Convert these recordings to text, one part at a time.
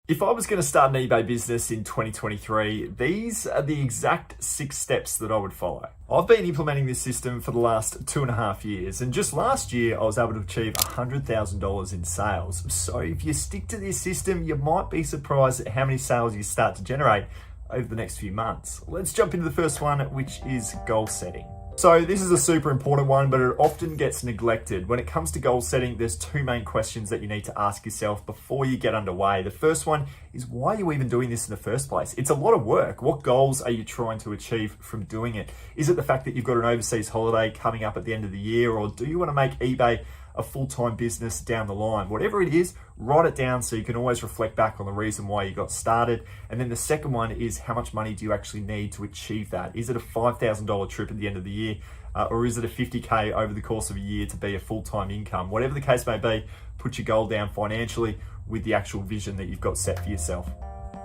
If I was going to start an eBay business in 2023, these are the exact 6 steps that I would follow. I've been implementing this system for the last 2.5 years, and just last year I was able to achieve $100,000 in sales. So if you stick to this system, you might be surprised at how many sales you start to generate over the next few months. Let's jump into the first one, which is goal setting. So this is a super important one, but it often gets neglected. When it comes to goal setting, there's 2 main questions that you need to ask yourself before you get underway. The first one is, why are you even doing this in the first place? It's a lot of work. What goals are you trying to achieve from doing it? Is it the fact that you've got an overseas holiday coming up at the end of the year, or do you want to make eBay a full-time business down the line? Whatever it is, write it down so you can always reflect back on the reason why you got started. And then the second one is, how much money do you actually need to achieve that? Is it a $5,000 trip at the end of the year? Or is it a 50K over the course of a year to be a full-time income? Whatever the case may be, put your goal down financially with the actual vision that you've got set for yourself.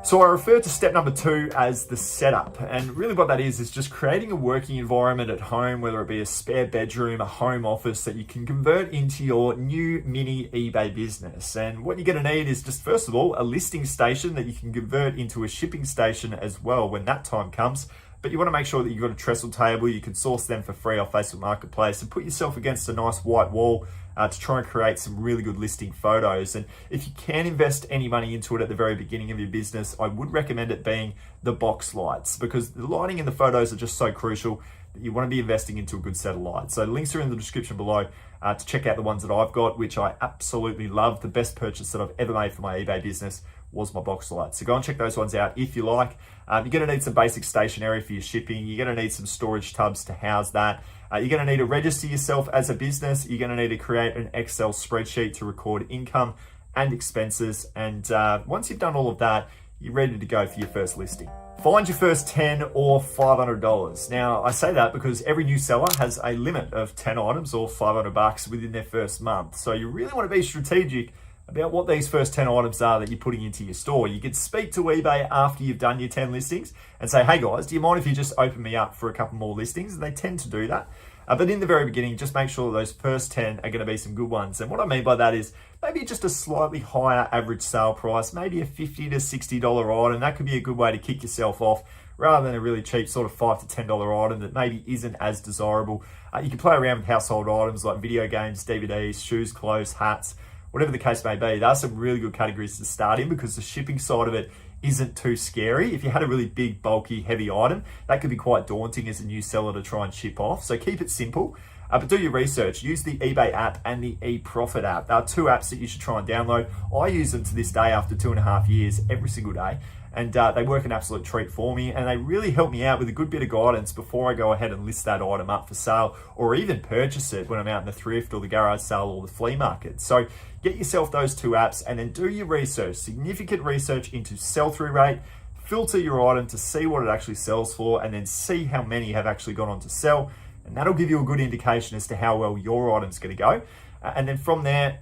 So I refer to step number 2 as the setup. And really what that is just creating a working environment at home, whether it be a spare bedroom, a home office, that you can convert into your new mini eBay business. And what you're going to need is just, first of all, a listing station that you can convert into a shipping station as well when that time comes. But you want to make sure that you've got a trestle table. You can source them for free off Facebook Marketplace and put yourself against a nice white wall to try and create some really good listing photos. And if you can invest any money into it at the very beginning of your business, I would recommend it being the box lights, because the lighting in the photos are just so crucial that you want to be investing into a good set of lights. So links are in the description below to check out the ones that I've got, which I absolutely love. The best purchase that I've ever made for my eBay business was my box lights. So go and check those ones out if you like. You're going to need some basic stationery for your shipping. You're going to need some storage tubs to house that. You're going to need to register yourself as a business. You're going to need to create an Excel spreadsheet to record income and expenses. And once you've done all of that, you're ready to go for your first listing. Find your first 10 or $500. Now, I say that because every new seller has a limit of 10 items or $500 within their first month. So you really want to be strategic about what these first 10 items are that you're putting into your store. You could speak to eBay after you've done your 10 listings and say, hey guys, do you mind if you just open me up for a couple more listings? And they tend to do that. But in the very beginning, just make sure that those first 10 are going to be some good ones. And what I mean by that is maybe just a slightly higher average sale price, maybe a $50 to $60 item. That could be a good way to kick yourself off, rather than a really cheap sort of $5 to $10 item that maybe isn't as desirable. You can play around with household items like video games, DVDs, shoes, clothes, hats, whatever the case may be. There are some really good categories to start in because the shipping side of it isn't too scary. If you had a really big, bulky, heavy item, that could be quite daunting as a new seller to try and ship off. So keep it simple, but do your research. Use the eBay app and the eProfit app. There are 2 apps that you should try and download. I use them to this day after 2.5 years every single day. And they work an absolute treat for me, and they really help me out with a good bit of guidance before I go ahead and list that item up for sale, or even purchase it when I'm out in the thrift or the garage sale or the flea market. So get yourself those 2 apps and then do your research, significant research into sell-through rate, filter your item to see what it actually sells for, and then see how many have actually gone on to sell. And that'll give you a good indication as to how well your item's going to go. And then from there,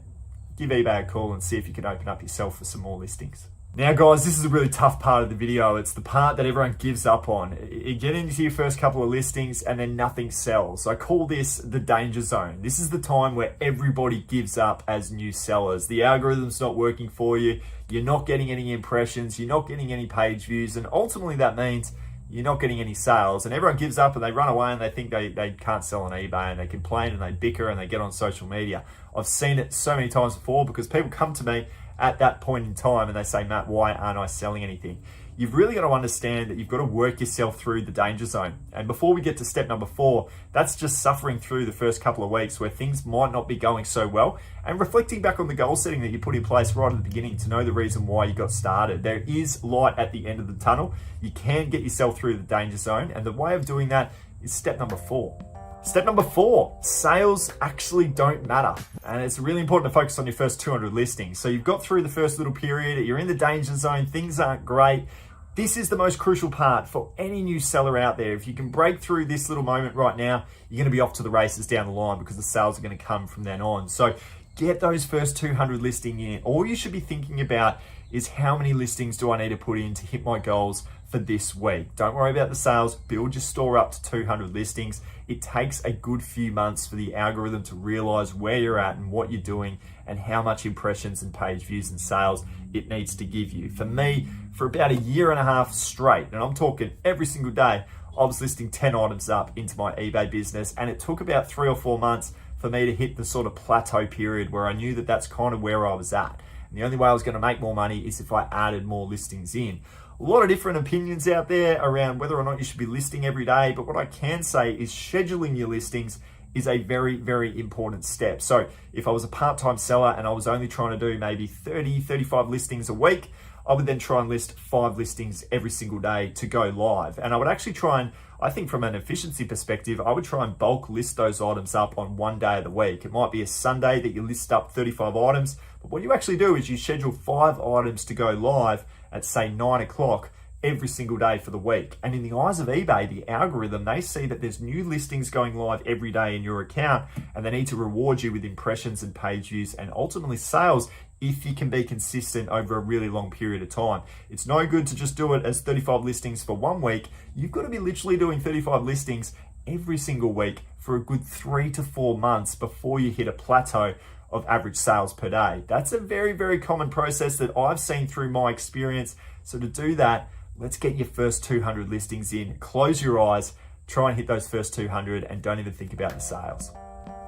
give eBay a call and see if you can open up yourself for some more listings. Now guys, this is a really tough part of the video. It's the part that everyone gives up on. You get into your first couple of listings and then nothing sells. I call this the danger zone. This is the time where everybody gives up as new sellers. The algorithm's not working for you. You're not getting any impressions. You're not getting any page views. And ultimately that means you're not getting any sales. And everyone gives up and they run away and they think they can't sell on eBay, and they complain and they bicker and they get on social media. I've seen it so many times before because people come to me at that point in time and they say, Matt, why aren't I selling anything? You've really got to understand that you've got to work yourself through the danger zone. And before we get to step number 4, that's just suffering through the first couple of weeks where things might not be going so well, and reflecting back on the goal setting that you put in place right at the beginning to know the reason why you got started. There is light at the end of the tunnel. You can get yourself through the danger zone, and the way of doing that is step number 4. Step number 4, sales actually don't matter. And it's really important to focus on your first 200 listings. So you've got through the first little period, you're in the danger zone, things aren't great. This is the most crucial part for any new seller out there. If you can break through this little moment right now, you're going to be off to the races down the line because the sales are going to come from then on. So get those first 200 listing in. All you should be thinking about is how many listings do I need to put in to hit my goals for this week. Don't worry about the sales. Build your store up to 200 listings. It takes a good few months for the algorithm to realize where you're at and what you're doing and how much impressions and page views and sales it needs to give you. For me, for about a year and a half straight, and I'm talking every single day, I was listing 10 items up into my eBay business, and it took about 3 or 4 months for me to hit the sort of plateau period where I knew that that's kind of where I was at. And the only way I was going to make more money is if I added more listings in. A lot of different opinions out there around whether or not you should be listing every day, but what I can say is scheduling your listings is a very, very important step. So if I was a part-time seller and I was only trying to do maybe 30, 35 listings a week, I would then try and list 5 listings every single day to go live. And I would actually try and, I think from an efficiency perspective, I would try and bulk list those items up on one day of the week. It might be a Sunday that you list up 35 items, but what you actually do is you schedule 5 items to go live at say 9 o'clock every single day for the week. And in the eyes of eBay, the algorithm, they see that there's new listings going live every day in your account, and they need to reward you with impressions and page views and ultimately sales if you can be consistent over a really long period of time. It's no good to just do it as 35 listings for 1 week. You've got to be literally doing 35 listings every single week for a good 3 to 4 months before you hit a plateau of average sales per day. That's a very, very common process that I've seen through my experience. So to do that, let's get your first 200 listings in. Close your eyes, try and hit those first 200 and don't even think about the sales.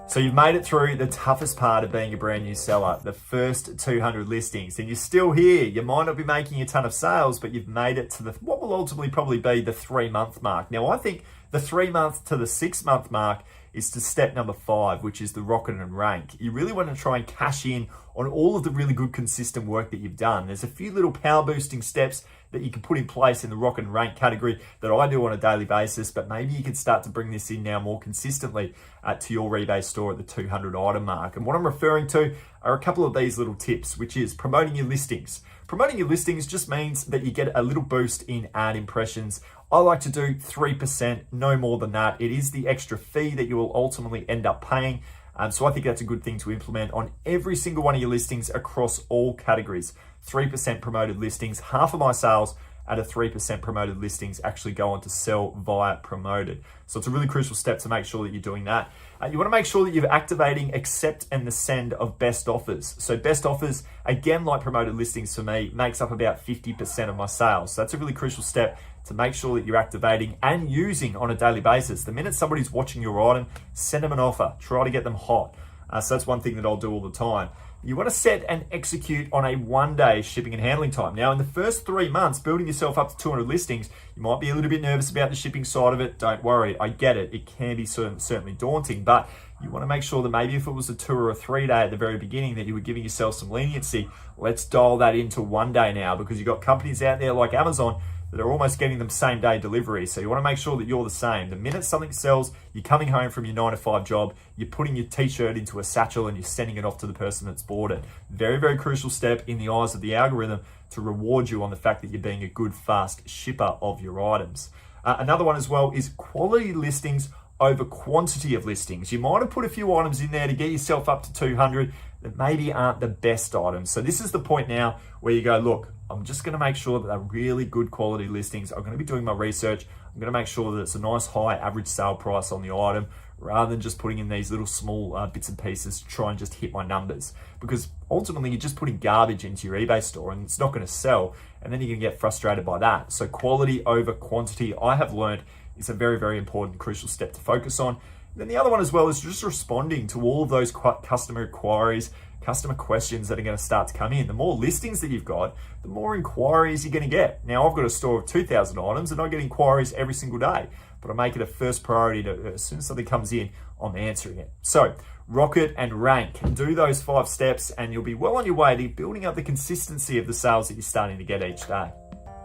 So you've made it through the toughest part of being a brand new seller, the first 200 listings, and you're still here. You might not be making a ton of sales, but you've made it to what will ultimately probably be the 3-month mark. Now, I think the 3-month to the 6-month mark is to step number 5, which is the rocket and rank. You really want to try and cash in on all of the really good consistent work that you've done. There's a few little power boosting steps that you can put in place in the rocket and rank category that I do on a daily basis, but maybe you can start to bring this in now more consistently to your eBay store at the 200 item mark. And what I'm referring to are a couple of these little tips, which is promoting your listings. Promoting your listings just means that you get a little boost in ad impressions. I like to do 3%, no more than that. It is the extra fee that you will ultimately end up paying. So I think that's a good thing to implement on every single one of your listings across all categories. 3% promoted listings. Half of my sales out of 3% promoted listings actually go on to sell via promoted. So it's a really crucial step to make sure that you're doing that. You want to make sure that you're activating accept and the send of best offers. So best offers, again, like promoted listings for me, makes up about 50% of my sales. So that's a really crucial step to make sure that you're activating and using on a daily basis. The minute somebody's watching your item, send them an offer. Try to get them hot. So that's one thing that I'll do all the time. You want to set and execute on a 1-day shipping and handling time. Now, in the first 3 months, building yourself up to 200 listings, you might be a little bit nervous about the shipping side of it. Don't worry, I get it. It can be certainly daunting, but you want to make sure that maybe if it was a 2 or a 3 day at the very beginning that you were giving yourself some leniency. Let's dial that into 1 day now, because you've got companies out there like Amazon that are almost getting them same day delivery. So you want to make sure that you're the same. The minute something sells, you're coming home from your 9 to 5 job, you're putting your t-shirt into a satchel and you're sending it off to the person that's bought it. Very, very crucial step in the eyes of the algorithm to reward you on the fact that you're being a good, fast shipper of your items. Another one as well is quality listings over quantity of listings. You might have put a few items in there to get yourself up to 200 that maybe aren't the best items. So this is the point now where you go, look, I'm just going to make sure that they're really good quality listings. I'm going to be doing my research. I'm going to make sure that it's a nice high average sale price on the item rather than just putting in these little small bits and pieces to try and just hit my numbers. Because ultimately you're just putting garbage into your eBay store and it's not going to sell. And then you're going to get frustrated by that. So quality over quantity, I have learned, is a very, very important, crucial step to focus on. And then the other one as well is just responding to all of those customer inquiries, customer questions that are going to start to come in. The more listings that you've got, the more inquiries you're going to get. Now, I've got a store of 2,000 items and I get inquiries every single day, but I make it a first priority to, as soon as something comes in, I'm answering it. So rocket and rank, do those 5 steps and you'll be well on your way to building up the consistency of the sales that you're starting to get each day.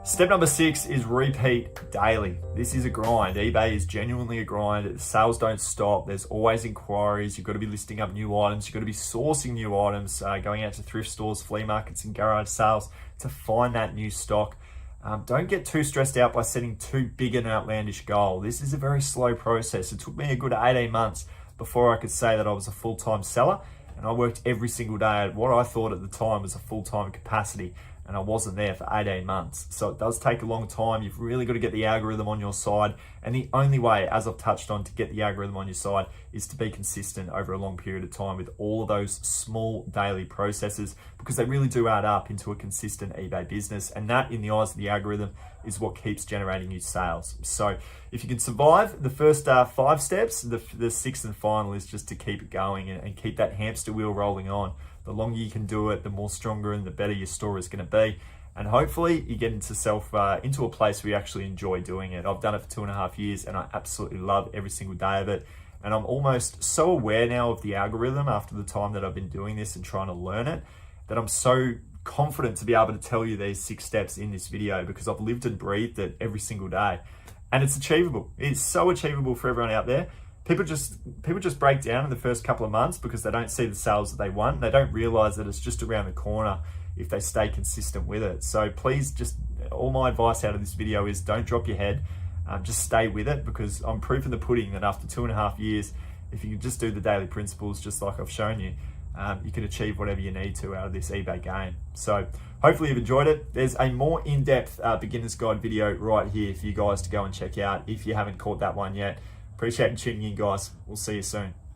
Step number 6 is repeat daily. This is a grind. eBay is genuinely a grind. Sales don't stop. There's always inquiries. You've got to be listing up new items. You've got to be sourcing new items, going out to thrift stores, flea markets, and garage sales to find that new stock. Don't get too stressed out by setting too big an outlandish goal. This is a very slow process. It took me a good 18 months before I could say that I was a full-time seller, and I worked every single day at what I thought at the time was a full-time capacity. and I wasn't there for 18 months. So it does take a long time. You've really got to get the algorithm on your side. And the only way, as I've touched on, to get the algorithm on your side is to be consistent over a long period of time with all of those small daily processes, because they really do add up into a consistent eBay business. And that, in the eyes of the algorithm, is what keeps generating you sales. So if you can survive the first 5 steps, the sixth and final is just to keep it going and keep that hamster wheel rolling on. The longer you can do it, the more stronger and the better your store is going to be. And hopefully you get into a place where you actually enjoy doing it. I've done it for 2.5 years and I absolutely love every single day of it. And I'm almost so aware now of the algorithm after the time that I've been doing this and trying to learn it, that I'm so confident to be able to tell you these 6 steps in this video, because I've lived and breathed it every single day. And it's achievable. It's so achievable for everyone out there. People just break down in the first couple of months because they don't see the sales that they want. They don't realize that it's just around the corner if they stay consistent with it. So please, all my advice out of this video is don't drop your head. Just stay with it, because I'm proof in the pudding that after 2.5 years, if you just do the daily principles just like I've shown you, you can achieve whatever you need to out of this eBay game. So hopefully you've enjoyed it. There's a more in-depth beginner's guide video right here for you guys to go and check out if you haven't caught that one yet. Appreciate you tuning in, guys. We'll see you soon.